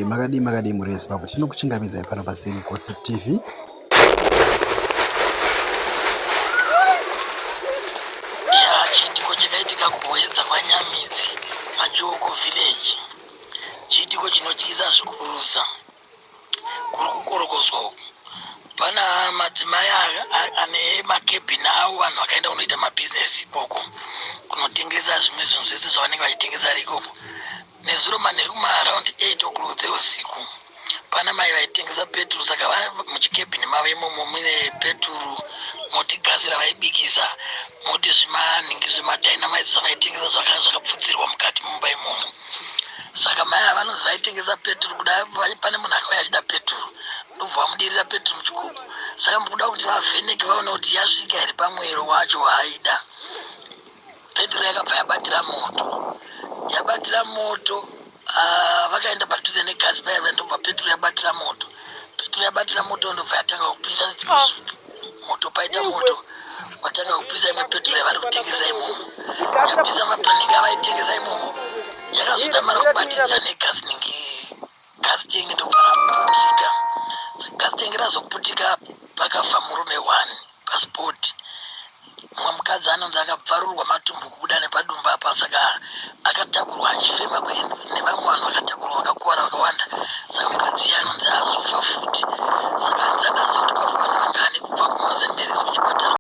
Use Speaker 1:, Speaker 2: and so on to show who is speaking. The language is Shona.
Speaker 1: makadi muresi papo tinokuchingamizai pano paSim Gossip TV.
Speaker 2: Chiitiko chakaitika kuedza kwaNyamidzi Majoko village, chiitiko chinotyisa zvikurusa. Kuri kukorokozwa uku pana madzimai ane makebhini avo, vanhu vakaenda kunoita mabhizinesi ikoko, kunotengesa zvimwe zvinhu zvese zvavanenge vachitengesa ikoko. Nezuro manheru maaraundi 8 o'clock dzeusiku pana mai vaitengesa peturu, saka muchikebhini mavo imomo mune peturu, moti gasi ravaibikisa, moti zvimanhingi zvemadynamite zvavaitengesa zvakanga zvakapfutsirwa mukati mumba imomo. Saka mai ava vanonzi vaitengesa peturu, kuda pane munhu akauya achida peturu, ndobva vamudirira peturu muchigubhu. Saka mukuda kuti vavheneke vaone kuti yasvika here pamwero wacho waaida, peturu yakabva yabatira moto. Vakaenda padhuze negasi paya, ndobva peturu yabatira moto. Peturu yabatira moto ndobva yatanga kupisa. Moto paita moto watanga kupisa imwe peturu yavari kutengesa imomo, yapisa mapaniki avaitengesa imomo, yakazoda mari kubatidza negasi ningi gasi tenge ndobva raputika. Saka gasi tenge razoputika pakafa murume 1 pasipoti. Mumwe mukadzi anonzi akabvarurwa matumbu kubuda nepadumbu apa, saka akatakurwa achifema nevamwe vanhu, vakatakurwa